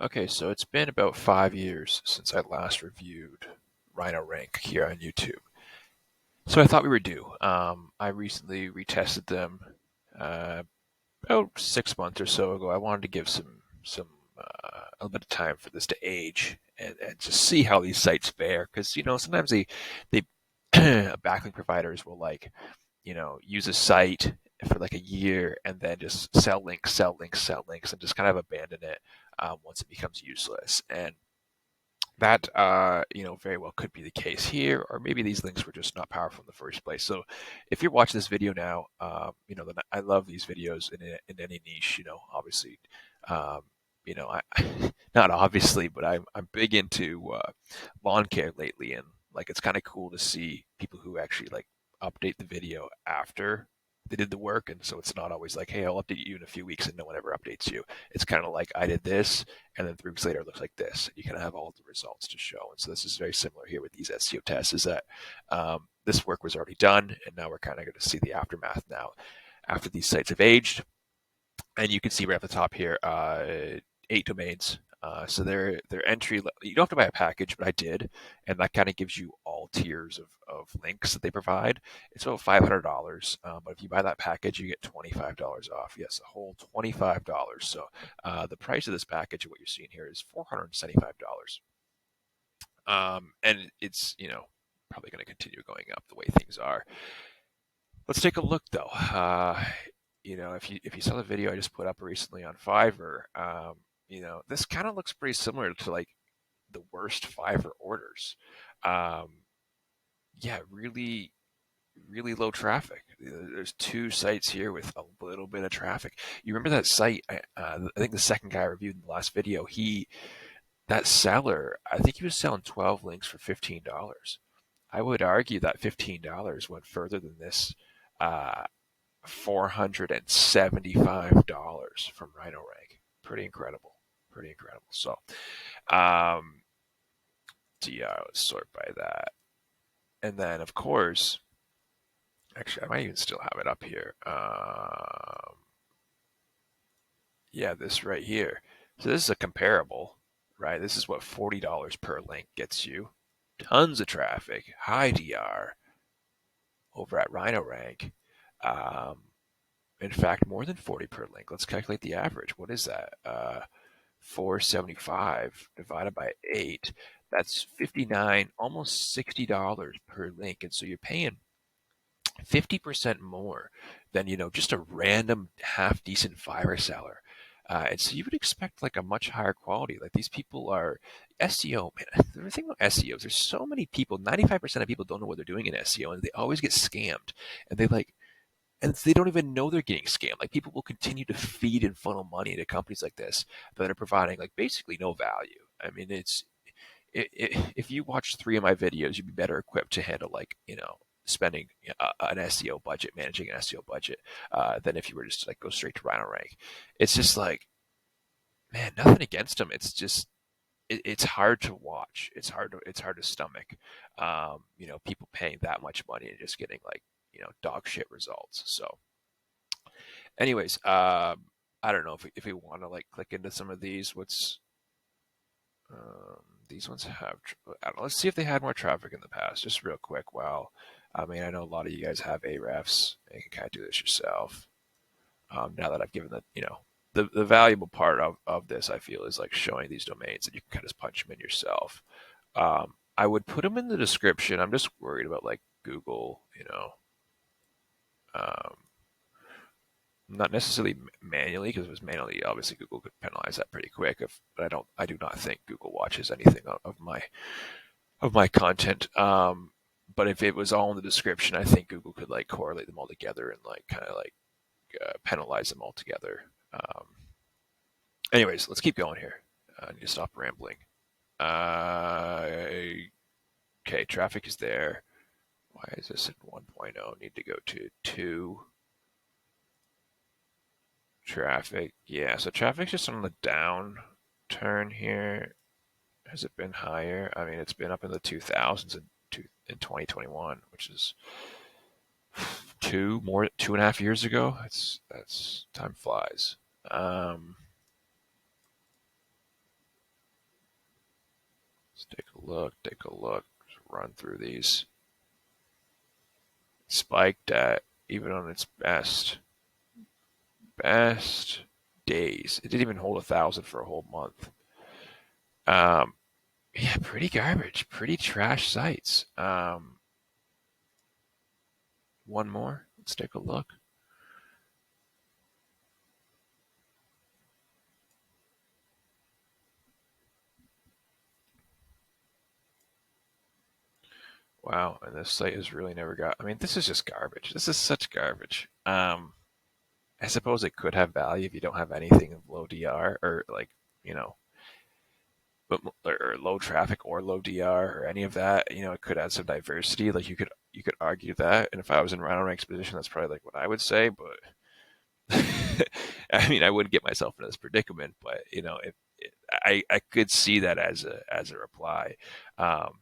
Okay, so it's been about 5 years since I last reviewed RhinoRank here on YouTube. So I thought we were due. I recently retested them uh, about 6 months or so ago. I wanted to give some a little bit of time for this to age and just see how these sites fare because sometimes they backlink providers will use a site for like a year and then just sell links, sell links, sell links, and just kind of abandon it once it becomes useless. And that very well could be the case here, or maybe these links were just not powerful in the first place. So if you're watching this video now, then I love these videos in any niche. Obviously, um, not obviously, but I'm big into lawn care lately, and like it's kind of cool to see people who actually like update the video after they did the work, and so it's not always like, hey, I'll update you in a few weeks, and no one ever updates you. It's kind of like I did this, and then 3 weeks later it looks like this. You kind of have all the results to show. And so this is very similar here with these SEO tests, is that this work was already done, and now we're kind of going to see the aftermath now after these sites have aged. And you can see right at the top here, 8 domains. So they're entry. You don't have to buy a package, but I did, and that kind of gives you all tiers of links that they provide. It's about $500, but if you buy that package, you get $25 off. Yes, a whole $25. So the price of this package, what you're seeing here, is $475. And it's probably going to continue going up the way things are. Let's take a look though. If you saw the video I just put up recently on Fiverr, this kind of looks pretty similar to like the worst Fiverr orders. Um, yeah, really, really low traffic. There's two sites here with a little bit of traffic. You remember that site? I think the second guy I reviewed in the last video, that seller, I think he was selling 12 links for $15. I would argue that $15 went further than this. $475 from RhinoRank. Pretty incredible. Pretty incredible. So, um, let's sort by that. And then, of course, actually, I might even still have it up here. Yeah, this right here. So this is a comparable, right? This is what $40 per link gets you. Tons of traffic, high DR over at RhinoRank. Um, in fact, more than 40 per link. Let's calculate the average. What is that? 475 divided by 8. That's 59, almost $60 per link. And so you're paying 50% more than, just a random half decent Fiverr seller. And so you would expect like a much higher quality. Like these people are SEO, man. The thing about SEO is there's so many people, 95% of people don't know what they're doing in SEO and they always get scammed. And they don't even know they're getting scammed. Like people will continue to feed and funnel money into companies like this that are providing like basically no value. I mean, if you watch 3 of my videos, you'd be better equipped to handle like spending an SEO budget, managing an SEO budget, than if you were just to, like go straight to RhinoRank. It's just like, man, nothing against them. It's just it's hard to watch. It's hard to stomach. People paying that much money and just getting like dog shit results. So, anyways, I don't know if we want to like click into some of these. These ones have. I don't know. Let's see if they had more traffic in the past. Just real quick. Wow. I mean, I know a lot of you guys have Ahrefs. And you can kind of do this yourself. Now that I've given the valuable part of this, I feel, is like showing these domains that you can kind of punch them in yourself. I would put them in the description. I'm just worried about like Google, um, not necessarily manually, because if it was manually, obviously Google could penalize that pretty quick. But I do not think Google watches anything of my content. But if it was all in the description, I think Google could like correlate them all together and like kind of like penalize them all together. Anyways, let's keep going here. I need to stop rambling. Uh, okay, traffic is there. Why is this at 1.0? Need to go to 2. Traffic. Yeah, so traffic's just on the downturn here. Has it been higher? I mean, it's been up in the 2000s in 2021, which is 2.5 years ago. That's time flies. Um, Let's take a look. Take a look. Just run through these. Spiked at even on its best days. It didn't even hold 1,000 for a whole month. Um, yeah, pretty garbage. Pretty trash sites. One more. Let's take a look. Wow, and this site has really never got. I mean, this is just garbage. This is such garbage. I suppose it could have value if you don't have anything of low DR or like you know, but or low traffic or low DR or any of that. You know, it could add some diversity. Like you could argue that. And if I was in RhinoRank's position, that's probably like what I would say. But I mean, I wouldn't get myself in this predicament, but you know, I could see that as a reply. Um,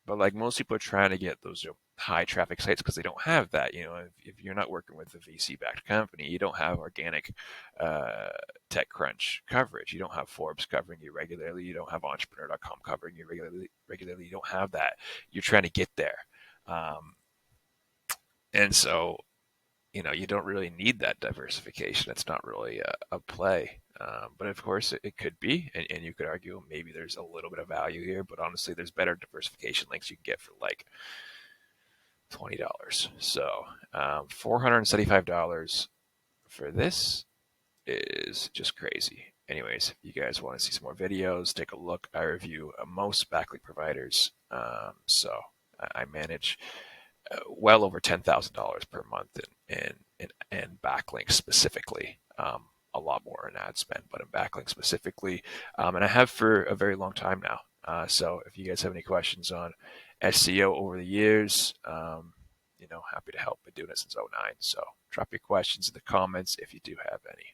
but like most people are trying to get those high traffic sites because they don't have that. You know, if you're not working with a VC backed company, you don't have organic uh, TechCrunch coverage. You don't have Forbes covering you regularly. You don't have Entrepreneur.com covering you regularly. You don't have that. You're trying to get there, um, and so you know, you don't really need that diversification. It's not really a play. But of course, it could be, and you could argue maybe there's a little bit of value here. But honestly, there's better diversification links you can get for like $20. So $475 for this is just crazy. Anyways, if you guys want to see some more videos, take a look. I review most backlink providers. So I manage well over $10,000 per month in backlinks specifically. A lot more in ad spend, but in backlinks specifically, and I have for a very long time now. So if you guys have any questions on SEO over the years, you know, happy to help. Been doing it since '09. So drop your questions in the comments if you do have any.